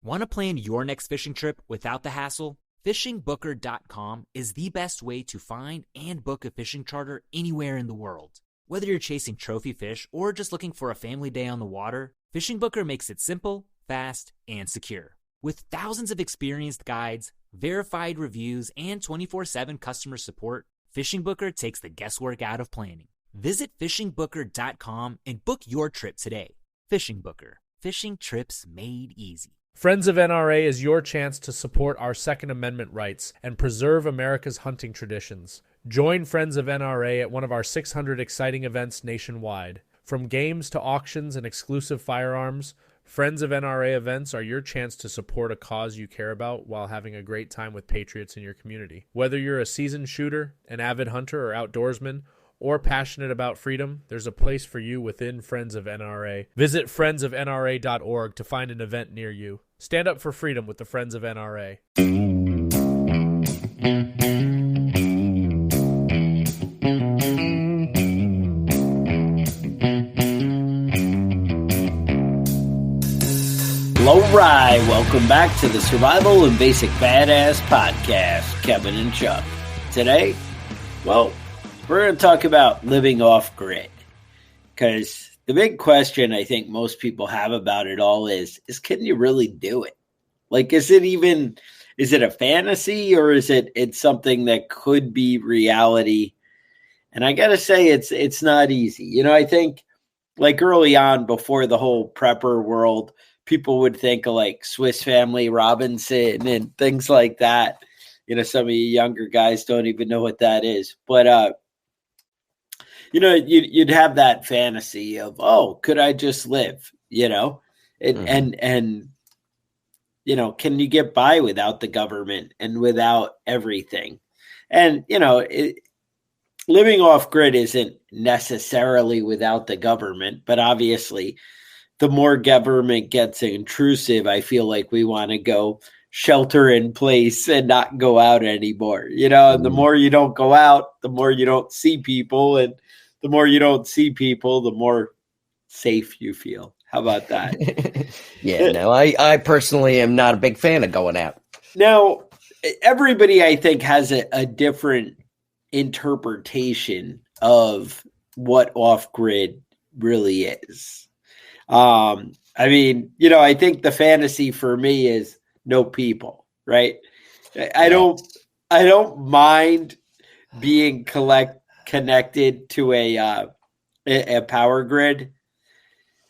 Want to plan your next fishing trip without the hassle? FishingBooker.com is the best way to find and book a fishing charter anywhere in the world. Whether you're chasing trophy fish or just looking for a family day on the water, Fishing Booker makes it simple, fast, and secure. With thousands of experienced guides, verified reviews, and 24/7 customer support, Fishing Booker takes the guesswork out of planning. Visit FishingBooker.com and book your trip today. Fishing Booker. Fishing trips made easy. Friends of NRA is your chance to support our Second Amendment rights and preserve America's hunting traditions. Join Friends of NRA at one of our 600 exciting events nationwide. From games to auctions and exclusive firearms, Friends of NRA events are your chance to support a cause you care about while having a great time with patriots in your community. Whether you're a seasoned shooter, an avid hunter or outdoorsman, or passionate about freedom, there's a place for you within Friends of NRA. Visit friendsofnra.org to find an event near you. Stand up for freedom with the Friends of NRA. All right, welcome back to the Survival and Basic Badass Podcast, Kevin and Chuck. Today, well, we're going to talk about living off grid, because the big question I think most people have about it all is can you really do it? Like, is it a fantasy, or is it's something that could be reality? And I got to say, it's not easy. You know, I think like early on, before the whole prepper world, people would think of like Swiss Family Robinson and things like that. You know, some of you younger guys don't even know what that is, but, you know, you'd have that fantasy of, oh, could I just live, you know, and, you know, can you get by without the government and without everything? And, you know, living off grid isn't necessarily without the government, but obviously the more government gets intrusive, I feel like we want to go shelter in place and not go out anymore, you know, and the more you don't go out, the more you don't see people, and the more you don't see people, the more safe you feel. How about that? Yeah, no, I personally am not a big fan of going out. Now, everybody, I think, has a different interpretation of what off-grid really is. I mean, you know, I think the fantasy for me is no people, right? I don't mind being connected to a power grid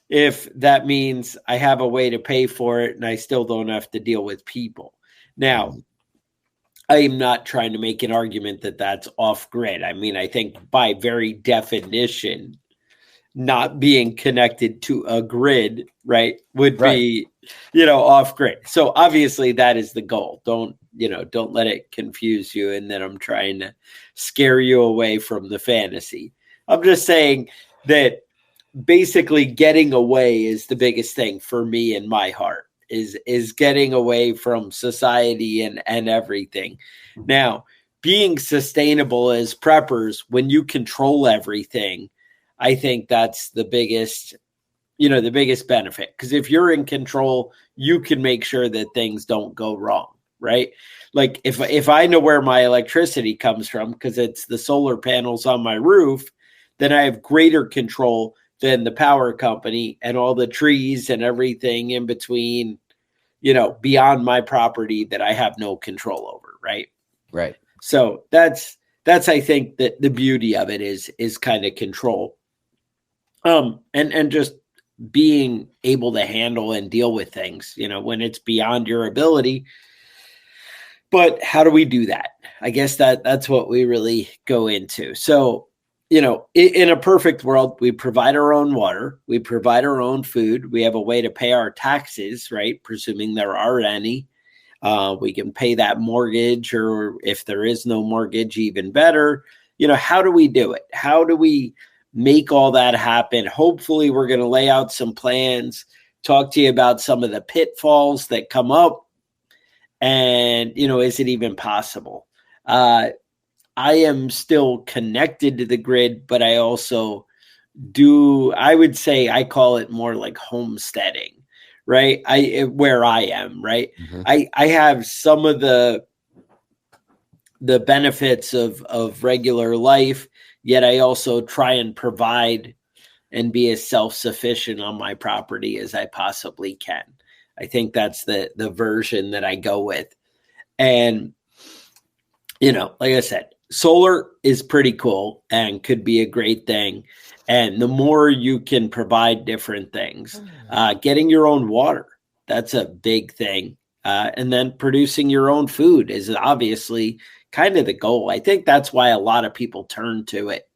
if that means I have a way to pay for it and I still don't have to deal with people. Now, I am not trying to make an argument that that's off grid. I mean, I think by very definition, not being connected to a grid, right, would be, you know, off grid. So obviously that is the goal. Don't let it confuse you and that I'm trying to scare you away from the fantasy. I'm just saying that basically getting away is the biggest thing for me in my heart, is getting away from society and everything. Now, being sustainable as preppers, when you control everything, I think that's the biggest benefit. Because if you're in control, you can make sure that things don't go wrong, right? Like if I know where my electricity comes from, because it's the solar panels on my roof, then I have greater control than the power company and all the trees and everything in between, you know, beyond my property that I have no control over, right? Right. So that's I think that the beauty of it is kind of control. And just being able to handle and deal with things, you know, when it's beyond your ability. But how do we do that? I guess that's what we really go into. So, you know, in a perfect world, we provide our own water, we provide our own food, we have a way to pay our taxes, right? Presuming there are any. We can pay that mortgage, or if there is no mortgage, even better. You know, how do we do it? How do we make all that happen? Hopefully we're going to lay out some plans, talk to you about some of the pitfalls that come up, and, you know, is it even possible? I am still connected to the grid, but I also I would say I call it more like homesteading, right? Where I am, right? Mm-hmm. I have some of the benefits of regular life, yet I also try and provide and be as self-sufficient on my property as I possibly can. I think that's the version that I go with. And, like I said, solar is pretty cool and could be a great thing. And the more you can provide different things, getting your own water, that's a big thing. And then producing your own food is obviously kind of the goal. I think that's why a lot of people turn to it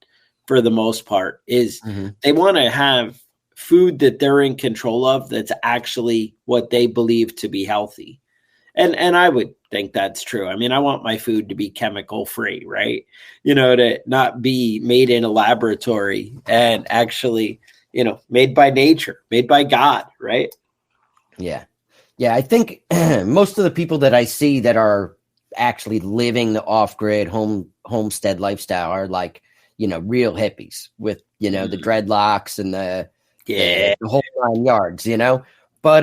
for the most part, is they want to have food that they're in control of that's actually what they believe to be healthy. And I would think that's true. I mean, I want my food to be chemical free, right? To not be made in a laboratory and actually, made by nature, made by God, right? Yeah. Yeah, I think most of the people that I see that are actually living the off-grid homestead lifestyle are like, real hippies with, the dreadlocks and the whole 9 yards, But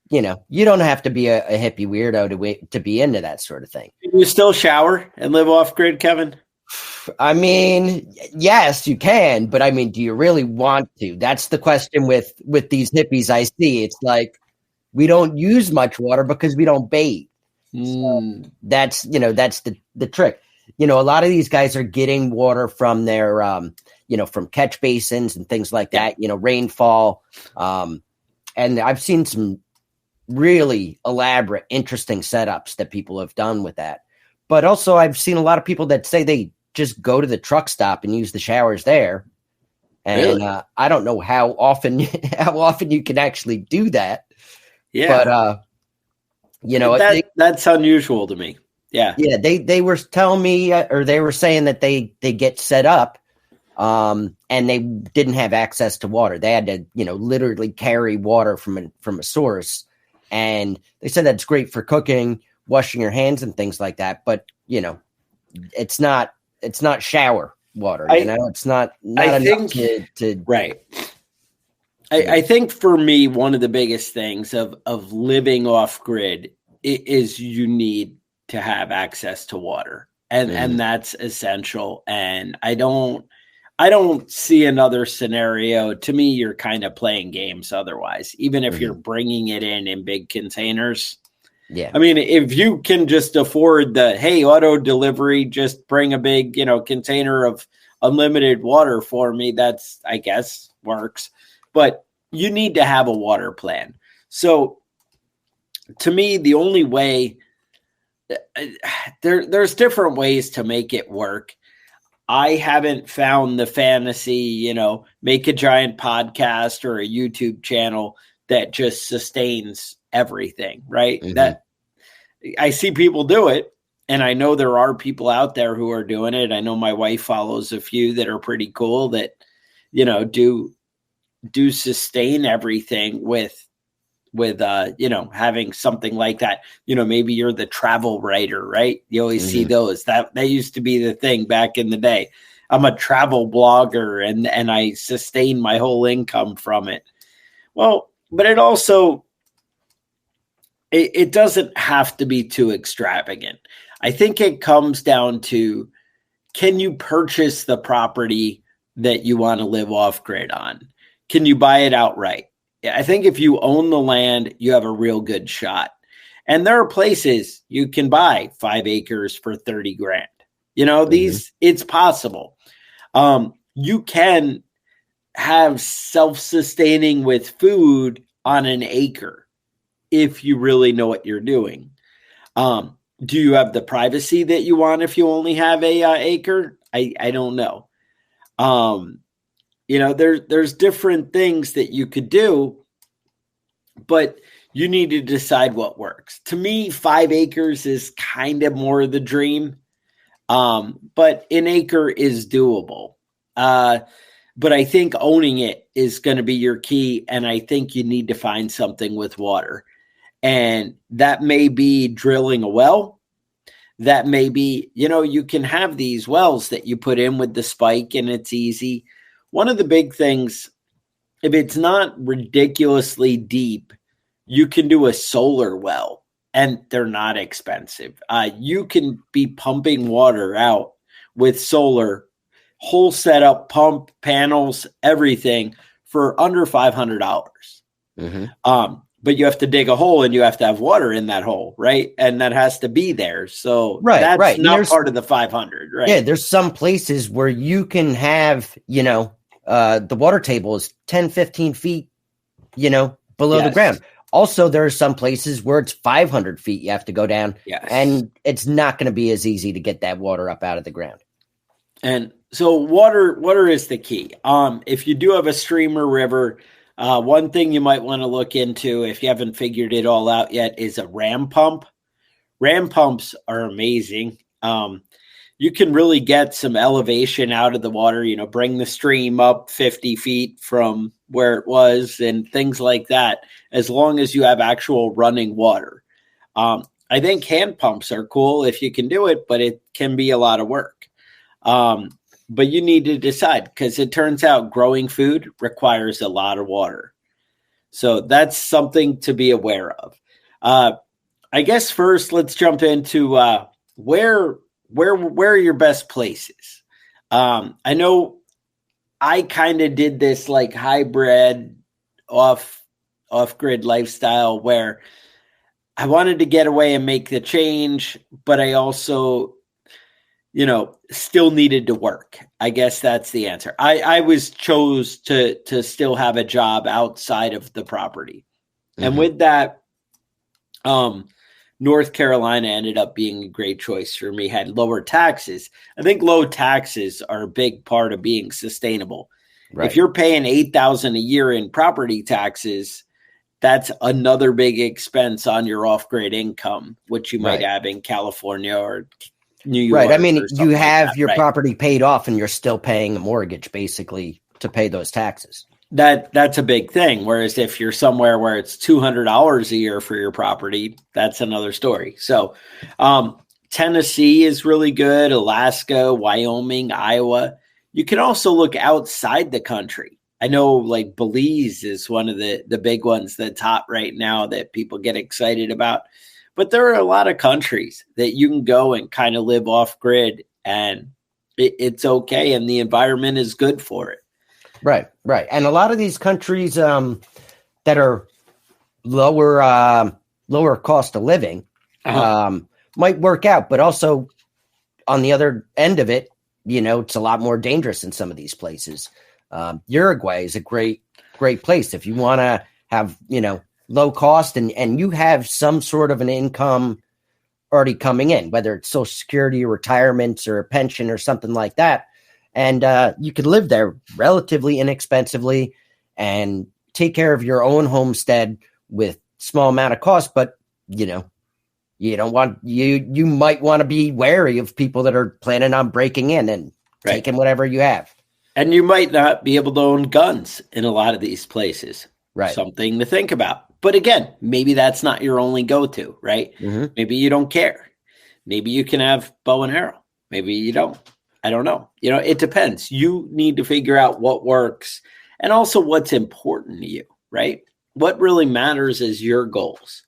you don't have to be a hippie weirdo to be into that sort of thing. Can you still shower and live off grid, Kevin? I mean, yes, you can, but I mean, do you really want to? That's the question with these hippies I see. It's like, we don't use much water because we don't bathe. So that's the trick. A lot of these guys are getting water from their, from catch basins and things like that, rainfall. And I've seen some really elaborate, interesting setups that people have done with that. But also I've seen a lot of people that say they just go to the truck stop and use the showers there. And really? I don't know how often you can actually do that. Yeah. But, that's unusual to me. Yeah. Yeah. They were telling me, or they were saying that they get set up, and they didn't have access to water. They had to, literally carry water from a source. And they said that's great for cooking, washing your hands and things like that. But, it's not shower water, it's not enough to right. I think for me, one of the biggest things of living off grid is you need to have access to water, and that's essential. And I don't see another scenario. To me, you're kind of playing games otherwise, even if you're bringing it in big containers. Yeah. I mean, if you can just afford hey, auto delivery, just bring a big, container of unlimited water for me, that's, I guess, works. But you need to have a water plan. So to me, the only way, there's different ways to make it work. I haven't found the fantasy, make a giant podcast or a YouTube channel that just sustains everything, right? That I see people do it, and I know there are people out there who are doing it. I know my wife follows a few that are pretty cool that, do sustain everything with having something like that. Maybe you're the travel writer, right? You always see those. That used to be the thing back in the day. I'm a travel blogger and I sustain my whole income from it. Well, but it also, it doesn't have to be too extravagant. I think it comes down to, can you purchase the property that you want to live off grid on? Can you buy it outright? I think if you own the land, you have a real good shot. And there are places you can buy 5 acres for 30 grand. It's possible. You can have self-sustaining with food on an acre if you really know what you're doing. Do you have the privacy that you want if you only have a acre? I don't know. There's different things that you could do, but you need to decide what works. To me, 5 acres is kind of more the dream, but an acre is doable. But I think owning it is going to be your key, and I think you need to find something with water. And that may be drilling a well. That may be, you can have these wells that you put in with the spike and it's easy. One of the big things if it's not ridiculously deep, you can do a solar well, and they're not expensive. You can be pumping water out with solar, whole setup, pump, panels, everything for under $500. But you have to dig a hole and you have to have water in that hole, right? And that has to be there. So that's not part of the 500, right? Yeah, there's some places where you can have, the water table is 10, 15 feet, below the ground. Also, there are some places where it's 500 feet you have to go down, and it's not going to be as easy to get that water up out of the ground. And so water is the key. If you do have a stream or river, one thing you might want to look into, if you haven't figured it all out yet, is a ram pump. Ram pumps are amazing. You can really get some elevation out of the water, bring the stream up 50 feet from where it was and things like that, as long as you have actual running water. I think hand pumps are cool if you can do it, but it can be a lot of work. But you need to decide, because it turns out growing food requires a lot of water. So that's something to be aware of. I guess first let's jump into where are your best places? I know I kind of did this like hybrid off-grid lifestyle where I wanted to get away and make the change, but I also still needed to work. I guess that's the answer. I chose to still have a job outside of the property. And with that, North Carolina ended up being a great choice for me. Had lower taxes. I think low taxes are a big part of being sustainable. Right. If you're paying $8,000 a year in property taxes, that's another big expense on your off-grid income, which you might have in California or New York. Right. I mean, you have your property paid off and you're still paying a mortgage basically to pay those taxes. That's a big thing. Whereas if you're somewhere where it's $200 a year for your property, that's another story. So Tennessee is really good. Alaska, Wyoming, Iowa. You can also look outside the country. I know like Belize is one of the big ones that's hot right now that people get excited about. But there are a lot of countries that you can go and kind of live off grid, and it's okay. And the environment is good for it. Right. And a lot of these countries that are lower cost of living might work out. But also on the other end of it, it's a lot more dangerous in some of these places. Uruguay is a great place if you want to have, low cost and you have some sort of an income already coming in, whether it's Social Security or retirement or a pension or something like that. And you could live there relatively inexpensively and take care of your own homestead with small amount of cost. But, you might want to be wary of people that are planning on breaking in and taking whatever you have. And you might not be able to own guns in a lot of these places. Right. Something to think about. But again, maybe that's not your only go-to, right? Mm-hmm. Maybe you don't care. Maybe you can have bow and arrow. Maybe you don't. I don't know. It depends. You need to figure out what works and also what's important to you, right? What really matters is your goals.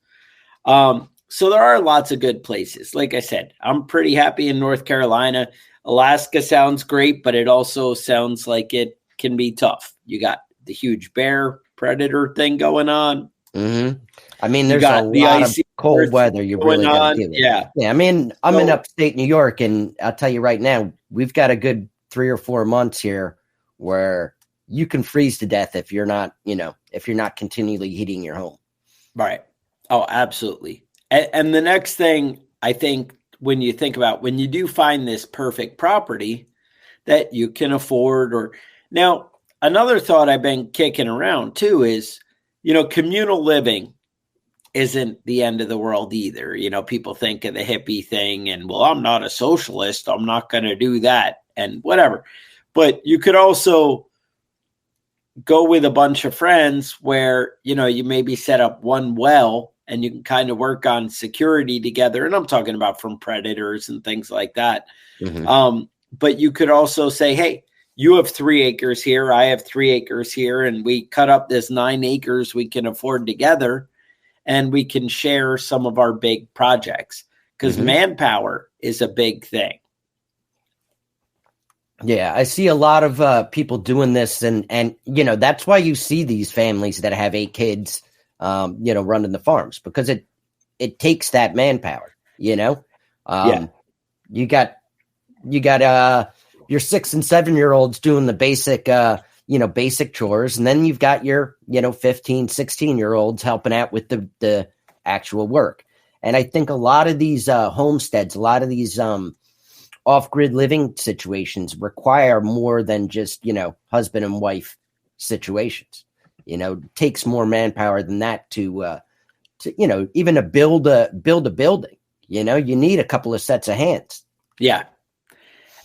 So there are lots of good places. Like I said, I'm pretty happy in North Carolina. Alaska sounds great, but it also sounds like it can be tough. You got the huge bear predator thing going on. Mm-hmm. I mean, there's a lot of cold weather you really got to deal with. Yeah. I mean, I'm in upstate New York, and I'll tell you right now, we've got a good 3 or 4 months here where you can freeze to death if you're not continually heating your home. Right. Oh, absolutely. And the next thing I think when you think about when you do find this perfect property that you can afford now, another thought I've been kicking around too is, communal living isn't the end of the world either. People think of the hippie thing and, well, I'm not a socialist. I'm not going to do that and whatever. But you could also go with a bunch of friends where, you maybe set up one well and you can kind of work on security together. And I'm talking about from predators and things like that. Mm-hmm. But you could also say, hey, you have 3 acres here, I have 3 acres here, and we cut up this 9 acres we can afford together, and we can share some of our big projects, because manpower is a big thing. Yeah, I see a lot of people doing this, and that's why you see these families that have 8 kids, running the farms, because it takes that manpower. You got your 6 and 7-year-olds doing the basic chores, and then you've got your 15, 16-year-olds helping out with the actual work. And I think a lot of these homesteads, a lot of these off-grid living situations require more than just, husband and wife situations. It takes more manpower than that to even to build a building. You need a couple of sets of hands. Yeah.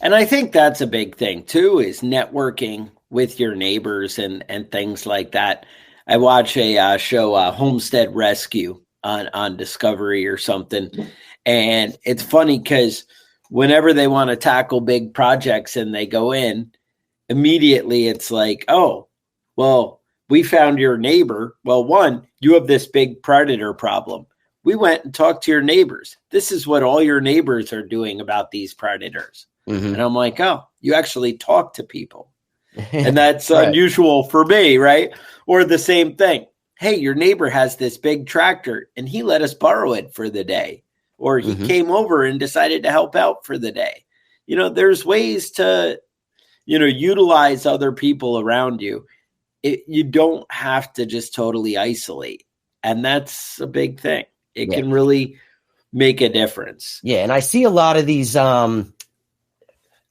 And I think that's a big thing too, is networking with your neighbors and things like that. I watch a show, Homestead Rescue on Discovery or something. And it's funny because whenever they want to tackle big projects and they go in, immediately it's like, oh, well, we found your neighbor. Well, one, you have this big predator problem. We went and talked to your neighbors. This is what all your neighbors are doing about these predators. And I'm like, oh, you actually talk to people. And that's Right. unusual for me, right? Or the same thing. Hey, your neighbor has this big tractor and he let us borrow it for the day. Or he came over and decided to help out for the day. There's ways to, utilize other people around you. You don't have to just totally isolate. And that's a big thing. It can really make a difference. Yeah, and I see a lot of these,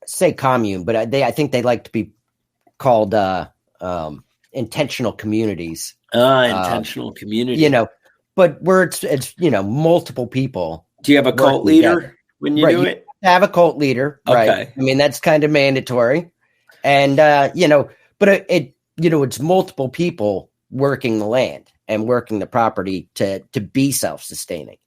say commune, but I think they like to be called intentional communities. Intentional community. But where it's multiple people. Do you have a cult leader when you do it? You have a cult leader, right? Okay. I mean, that's kind of mandatory. And, but it's multiple people working the land and working the property to be self-sustaining.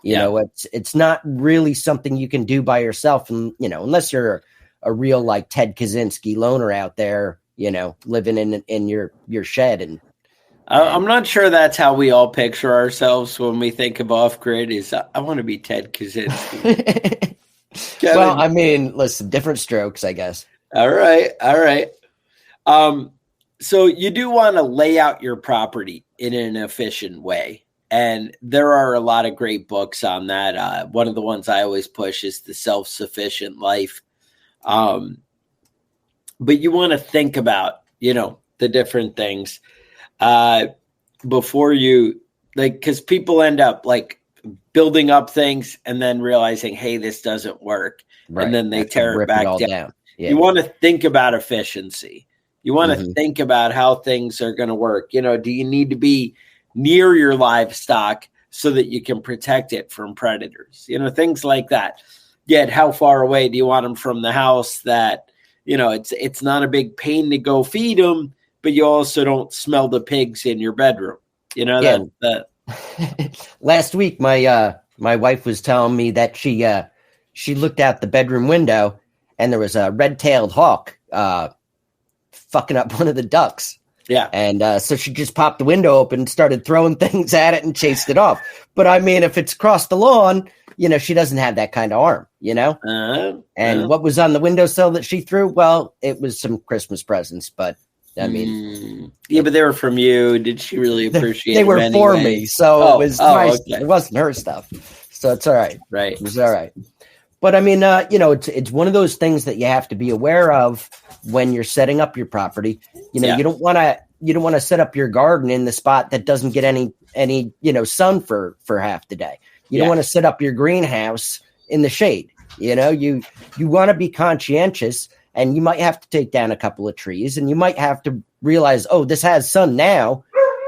It's not really something you can do by yourself. And, unless you're a real like Ted Kaczynski loner out there, living in your shed. And I'm not sure that's how we all picture ourselves when we think of off-grid. Is I want to be Ted Kaczynski. Well, I mean, listen, different strokes, I guess. All right. So you do want to lay out your property in an efficient way. And there are a lot of great books on that. One of the ones I always push is The Self-Sufficient Life. But you want to think about, the different things before you, because people end up building up things and then realizing, hey, this doesn't work. Right. And then they tear it back down. Yeah. You want to think about efficiency. You want to think about how things are going to work. Do you need to be near your livestock so that you can protect it from predators? Things like that. Yet, how far away do you want them from the house that, it's not a big pain to go feed them, but you also don't smell the pigs in your bedroom. Last week, my wife was telling me that she looked out the bedroom window and there was a red-tailed hawk fucking up one of the ducks. Yeah. And so she just popped the window open and started throwing things at it and chased it off. But I mean, if it's across the lawn, she doesn't have that kind of arm, And what was on the windowsill that she threw? Well, it was some Christmas presents, but I mean, yeah, but they were from you. Did she really appreciate they them were anyway? for me. So it was nice. Okay. It wasn't her stuff. So it's all right. Right. It was all right. But I mean, it's one of those things that you have to be aware of when you're setting up your property. You don't want to set up your garden in the spot that doesn't get any sun for half the day. You don't want to set up your greenhouse in the shade. You want to be conscientious, and you might have to take down a couple of trees, and you might have to realize, oh, this has sun now,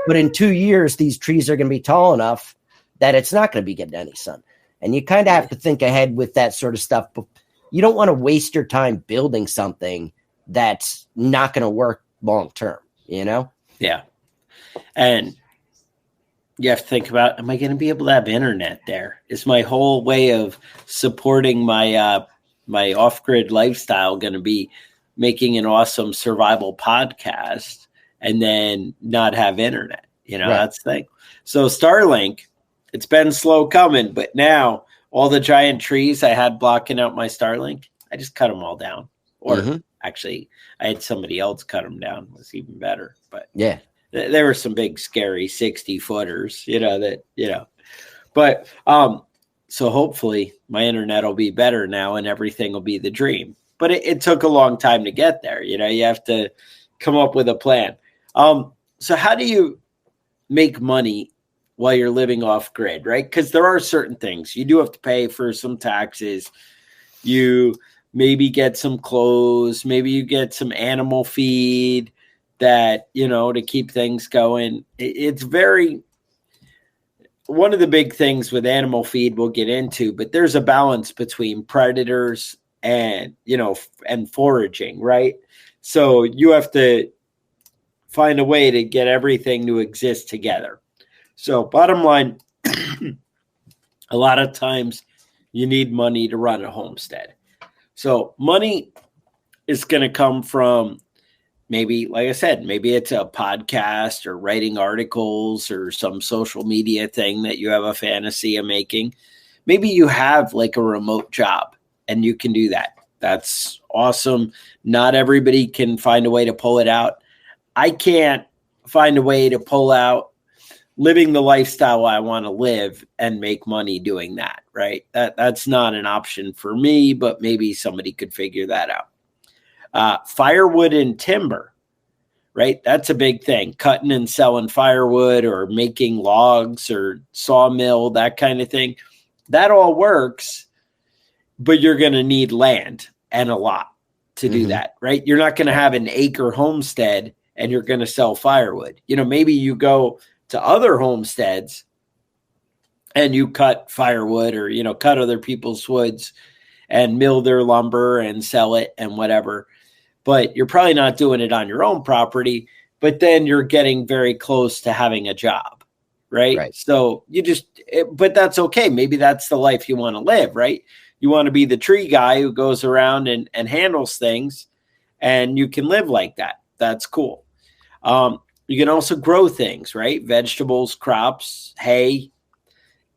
but in 2 years, these trees are going to be tall enough that it's not going to be getting any sun. And you kind of have to think ahead with that sort of stuff. But you don't want to waste your time building something that's not going to work long term, Yeah. And you have to think about, am I going to be able to have internet there? Is my whole way of supporting my my off-grid lifestyle going to be making an awesome survival podcast and then not have internet. That's the thing. So Starlink, it's been slow coming, but now all the giant trees I had blocking out my Starlink, I just cut them all down. Or actually, I had somebody else cut them down. It was even better. But yeah, there were some big, scary 60-footers, But so hopefully my internet will be better now and everything will be the dream. But it took a long time to get there. You have to come up with a plan. So how do you make money while you're living off grid, right? Because there are certain things you do have to pay for some taxes. You maybe get some clothes, maybe you get some animal feed that, to keep things going. It's very, one of the big things with animal feed we'll get into, but there's a balance between predators and, and foraging, right? So you have to find a way to get everything to exist together. So bottom line, a lot of times you need money to run a homestead. So money is going to come from maybe, like I said, maybe it's a podcast or writing articles or some social media thing that you have a fantasy of making. Maybe you have like a remote job and you can do that. That's awesome. Not everybody can find a way to pull it out. I can't find a way to pull out living the lifestyle I want to live and make money doing that, right? That's not an option for me, but maybe somebody could figure that out. Firewood and timber, right? That's a big thing. Cutting and selling firewood or making logs or sawmill, that kind of thing. That all works, but you're going to need land and a lot to do that, right? You're not going to have an acre homestead and you're going to sell firewood. Maybe you go to other homesteads and you cut firewood or, cut other people's woods and mill their lumber and sell it and whatever. But you're probably not doing it on your own property, but then you're getting very close to having a job, right? So but that's okay. Maybe that's the life you want to live, right? You want to be the tree guy who goes around and handles things, and you can live like that. That's cool. You can also grow things, right? Vegetables, crops, hay,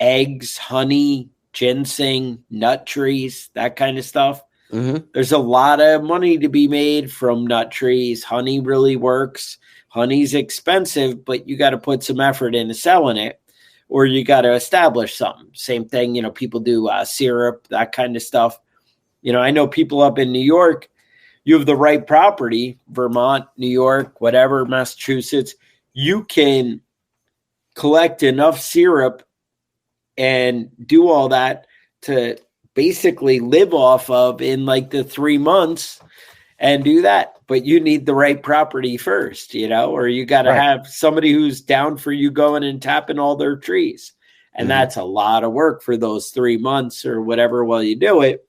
eggs, honey, ginseng, nut trees, that kind of stuff. There's a lot of money to be made from nut trees. Honey really works. Honey's expensive, but you got to put some effort into selling it, or you got to establish something. Same thing, people do syrup, that kind of stuff. I know people up in New York, you have the right property, Vermont, New York, whatever, Massachusetts, you can collect enough syrup and do all that to basically live off of in like the 3 months and do that. But you need the right property first, or you got to have somebody who's down for you going and tapping all their trees. And that's a lot of work for those 3 months or whatever while you do it.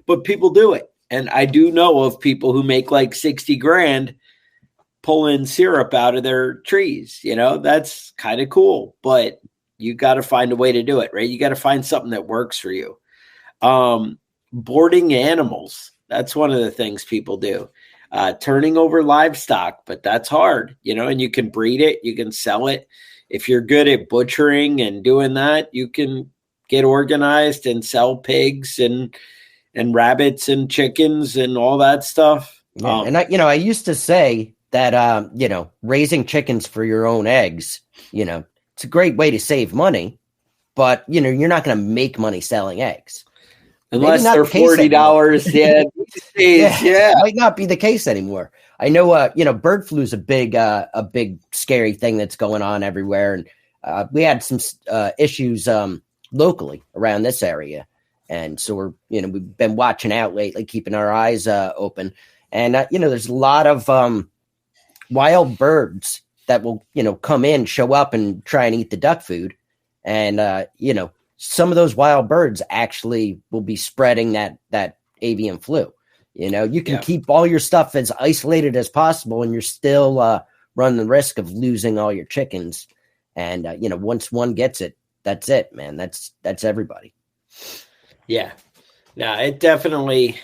But people do it. And I do know of people who make like 60 grand pulling syrup out of their trees. That's kind of cool, but you got to find a way to do it, right? You got to find something that works for you. Boarding animals. That's one of the things people do. Turning over livestock, but that's hard, and you can breed it. You can sell it. If you're good at butchering and doing that, you can get organized and sell pigs and rabbits and chickens and all that stuff. Yeah, and I used to say that, raising chickens for your own eggs, it's a great way to save money, but, you're not going to make money selling eggs. Unless they're $40. Yeah. Might not be the case anymore. I know, bird flu is a big scary thing that's going on everywhere. And we had some issues locally around this area. And so we've been watching out lately, keeping our eyes open. And, there's a lot of wild birds that will, come in, show up and try and eat the duck food. And, some of those wild birds actually will be spreading that avian flu. You can keep all your stuff as isolated as possible and you're still running the risk of losing all your chickens. And, once one gets it, that's it, man. That's everybody. Yeah. No, it definitely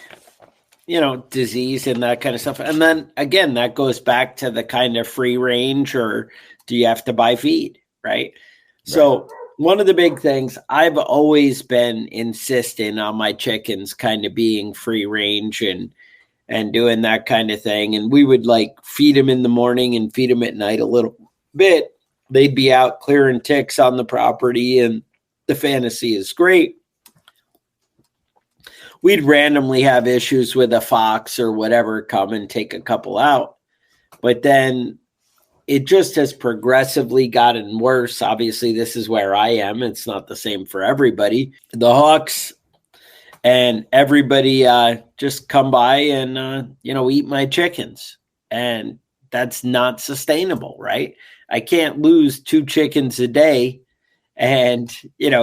disease and that kind of stuff. And then again, that goes back to the kind of free range, or do you have to buy feed, right? So one of the big things, I've always been insisting on my chickens kind of being free range and doing that kind of thing. And we would like feed them in the morning and feed them at night a little bit. They'd be out clearing ticks on the property, and the fantasy is great. We'd randomly have issues with a fox or whatever come and take a couple out. But then it just has progressively gotten worse. Obviously, this is where I am. It's not the same for everybody. The hawks and everybody just come by and, eat my chickens. And that's not sustainable, right? I can't lose 2 chickens a day and,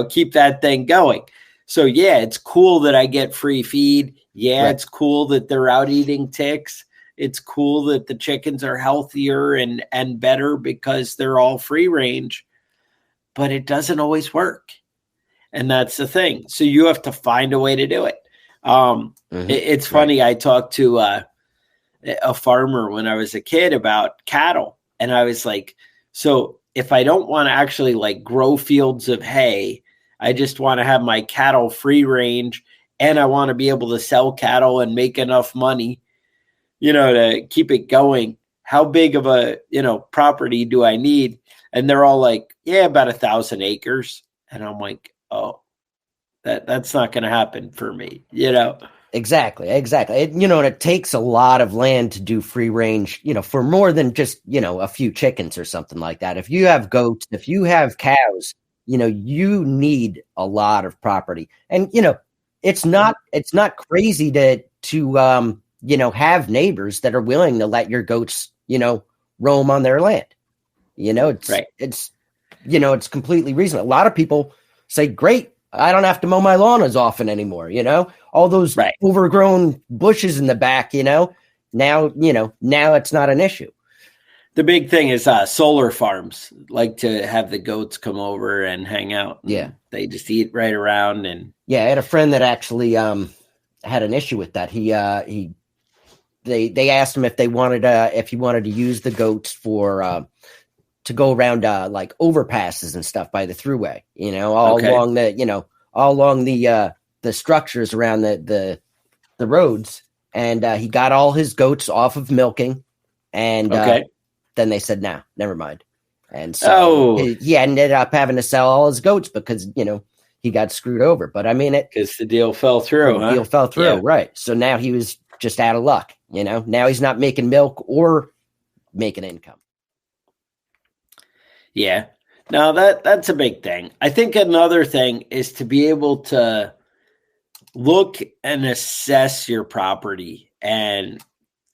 keep that thing going. So, yeah, it's cool that I get free feed. Yeah, It's cool that they're out eating ticks. It's cool that the chickens are healthier and better because they're all free range. But it doesn't always work. And that's the thing. So you have to find a way to do it. It's funny. I talked to a farmer when I was a kid about cattle. And I was like, so if I don't want to actually like grow fields of hay, I just want to have my cattle free range, and I want to be able to sell cattle and make enough money, to keep it going. How big of a, property do I need? And they're all like, yeah, about 1,000 acres. And I'm like, oh, that's not going to happen for me, Exactly. It takes a lot of land to do free range, for more than just, a few chickens or something like that. If you have goats, if you have cows, you need a lot of property. And, it's not crazy to have neighbors that are willing to let your goats, roam on their land. It's completely reasonable. A lot of people say, great, I don't have to mow my lawn as often anymore. All those overgrown bushes in the back, now it's not an issue. The big thing is solar farms like to have the goats come over and hang out. Yeah. They just eat right around. And yeah, I had a friend that actually had an issue with that. They asked him if he wanted to use the goats for to go around like overpasses and stuff by the thruway, along the structures around the roads. And he got all his goats off of milking, and then they said, "No, never mind." And so he ended up having to sell all his goats because he got screwed over. But I mean, because the deal fell through. The deal fell through, right? So now he was just out of luck. Now he's not making milk or making income. Yeah. No, that's a big thing. I think another thing is to be able to look and assess your property and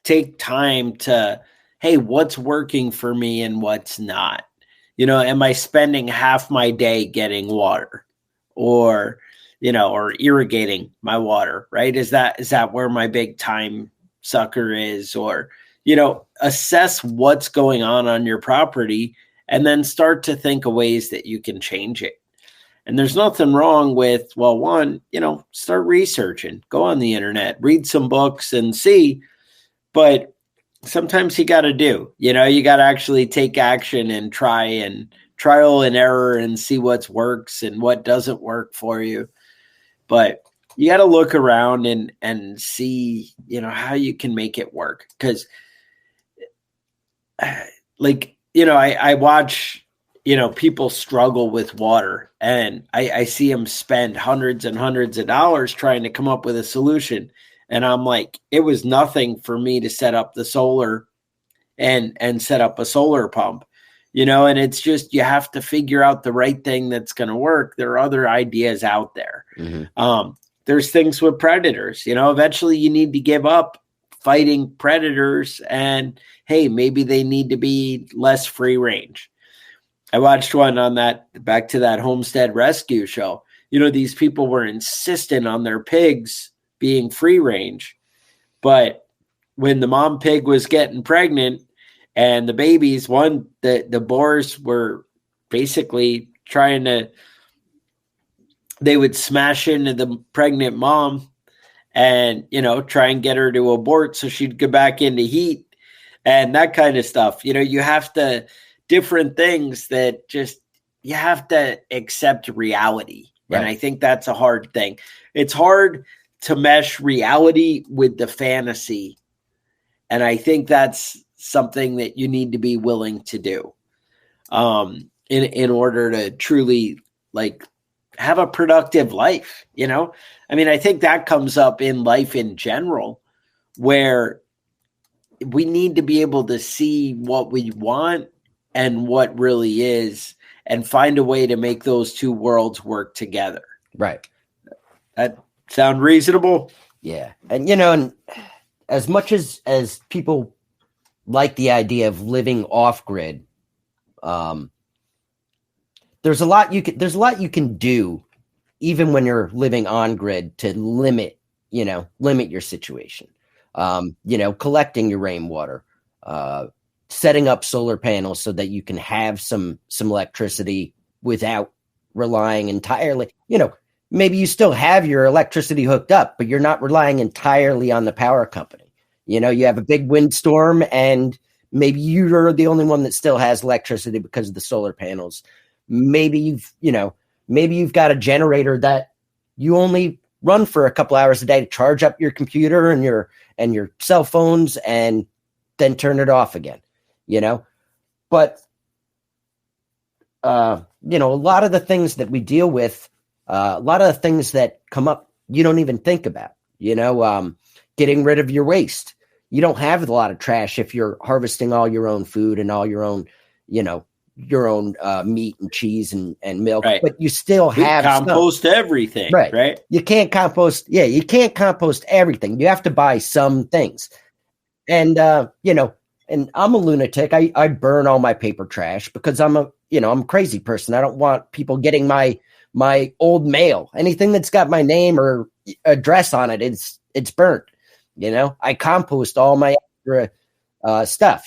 take time to, hey, what's working for me and what's not? Am I spending half my day getting water or irrigating my water, right? Is that where my big time sucker is? Or, assess what's going on your property and then start to think of ways that you can change it. And there's nothing wrong with, well, one, start researching, go on the internet, read some books and see, but sometimes you got to do, you got to actually take action and trial and error and see what works and what doesn't work for you. But you got to look around and see, how you can make it work. Because I watch, people struggle with water, and I see them spend hundreds and hundreds of dollars trying to come up with a solution. And I'm like, it was nothing for me to set up the solar and set up a solar pump, and it's just, you have to figure out the right thing that's going to work. There are other ideas out there. Mm-hmm. There's things with predators, eventually you need to give up fighting predators, and hey, maybe they need to be less free range. I watched one on that, back to that homestead rescue show. These people were insistent on their pigs being free range, but when the mom pig was getting pregnant and the babies, the boars were basically they would smash into the pregnant mom and, try and get her to abort so she'd go back into heat and that kind of stuff. You have to, different things that just, you have to accept reality. Right. And I think that's a hard thing. It's hard to mesh reality with the fantasy. And I think that's something that you need to be willing to do in order to truly have a productive life. I think that comes up in life in general, where we need to be able to see what we want and what really is, and find a way to make those two worlds work together. Right. That sound reasonable? Yeah. And, and as much as people like the idea of living off grid, there's a lot you can do even when you're living on grid to limit your situation. Collecting your rainwater, setting up solar panels so that you can have some electricity without relying entirely, maybe you still have your electricity hooked up, but you're not relying entirely on the power company. You have a big windstorm and maybe you're the only one that still has electricity because of the solar panels. Maybe you've got a generator that you only run for a couple hours a day to charge up your computer and your cell phones and then turn it off again, but a lot of the things that we deal with, a lot of the things that come up, you don't even think about, getting rid of your waste. You don't have a lot of trash if you're harvesting all your own food and all your own, your own meat and cheese and milk, right. But you still have compost everything, right? You can't compost. Yeah. You can't compost everything. You have to buy some things. And, and I'm a lunatic. I burn all my paper trash because I'm a crazy person. I don't want people getting my old mail. Anything that's got my name or address on it, it's burnt. I compost all my extra stuff.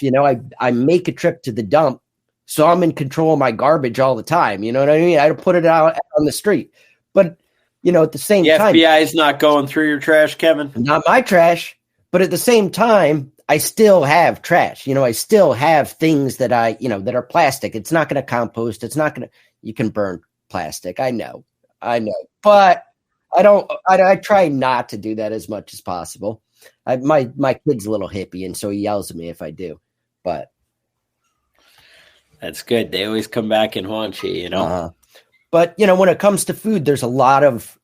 I make a trip to the dump, so I'm in control of my garbage all the time. You know what I mean? I don't put it out on the street. But, at the same time, the FBI is not going through your trash, Kevin. Not my trash. But at the same time, I still have trash. I still have things that that are plastic. It's not going to compost. It's not going to, you can burn plastic. I know, but I try not to do that as much as possible. My kid's a little hippie, and so he yells at me if I do, but that's good. They always come back and haunt you, But, when it comes to food, there's a lot of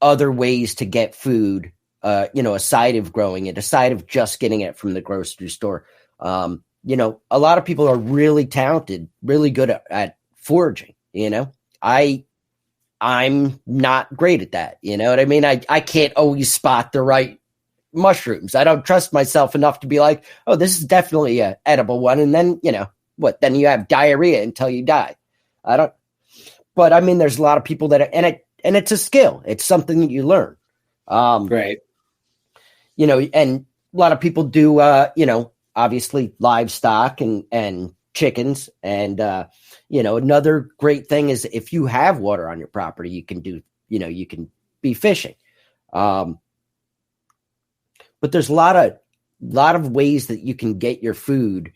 other ways to get food. Aside of growing it, aside of just getting it from the grocery store. A lot of people are really talented, really good at foraging, I'm not great at that. You know what I mean? I can't always spot the right mushrooms. I don't trust myself enough to be like, oh, this is definitely a edible one. And then, then you have diarrhea until you die. But I mean, there's a lot of people that, and it's a skill. It's something that you learn. Right. And a lot of people do, obviously livestock and chickens. And, another great thing is if you have water on your property, you can do, you can be fishing. But there's a lot of ways that you can get your food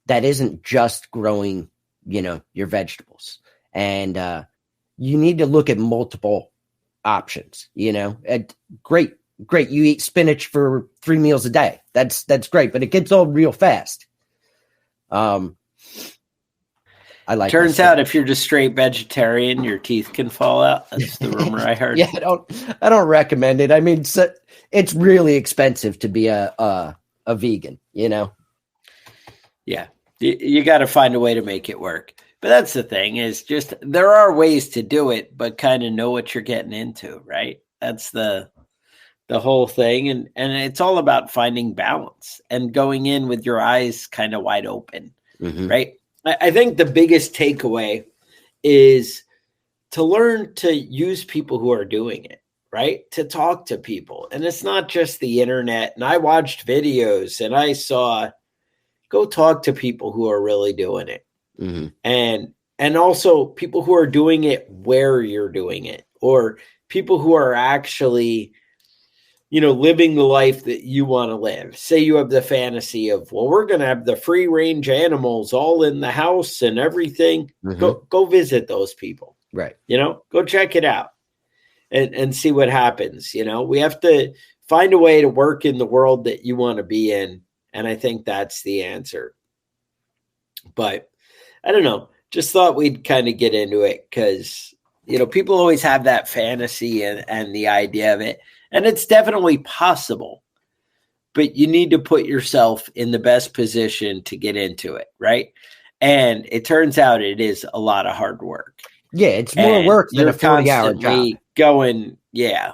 that isn't just growing, your vegetables. And, you need to look at multiple options, great. You eat spinach for 3 meals a day. That's great, but it gets old real fast. I like. Turns out, if you're just straight vegetarian, your teeth can fall out. That's the rumor I heard. Yeah, I don't recommend it. I mean, it's really expensive to be a vegan. Yeah, you got to find a way to make it work. But that's the thing, is just there are ways to do it, but kind of know what you're getting into, right? That's the whole thing. And it's all about finding balance and going in with your eyes kind of wide open, right? I think the biggest takeaway is to learn to use people who are doing it, right? To talk to people. And it's not just the internet. And I watched videos and I saw, go talk to people who are really doing it. And also people who are doing it where you're doing it, or people who are actually living the life that you want to live. Say you have the fantasy of, well, we're going to have the free range animals all in the house and everything. Go visit those people. Right. Go check it out and see what happens. We have to find a way to work in the world that you want to be in. And I think that's the answer. But I don't know. Just thought we'd kind of get into it because, people always have that fantasy and the idea of it. And it's definitely possible. But you need to put yourself in the best position to get into it, right? And it turns out it is a lot of hard work. Yeah, it's more work than a 40-hour job. Going, yeah.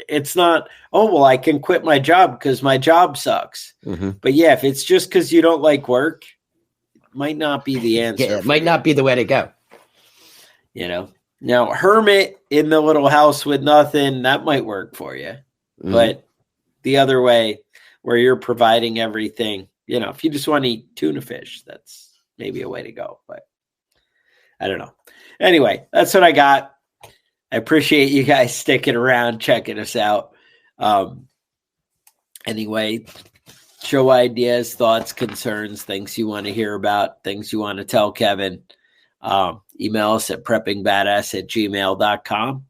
It's not, I can quit my job because my job sucks. But yeah, if it's just because you don't like work, it might not be the answer. Yeah, it might not be the way to go. Now, hermit in the little house with nothing, that might work for you. But the other way, where you're providing everything, if you just want to eat tuna fish, that's maybe a way to go. But I don't know. Anyway, that's what I got. I appreciate you guys sticking around, checking us out. Anyway, show ideas, thoughts, concerns, things you want to hear about, things you want to tell Kevin. Email us at preppingbadass@gmail.com.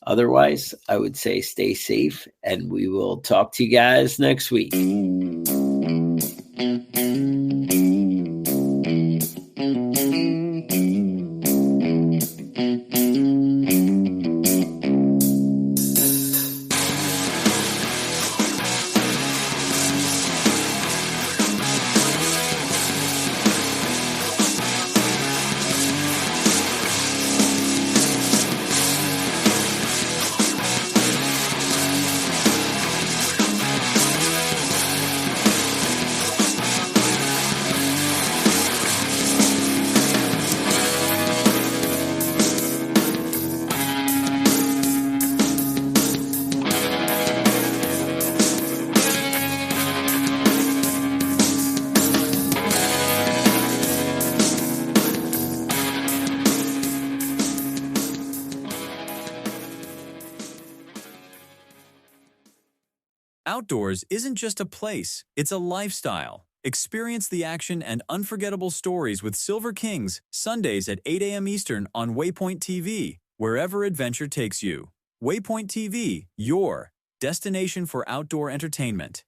Otherwise, I would say stay safe, and we will talk to you guys next week. Outdoors isn't just a place, it's a lifestyle. Experience the action and unforgettable stories with Silver Kings, Sundays at 8 a.m. Eastern on Waypoint TV, wherever adventure takes you. Waypoint TV, your destination for outdoor entertainment.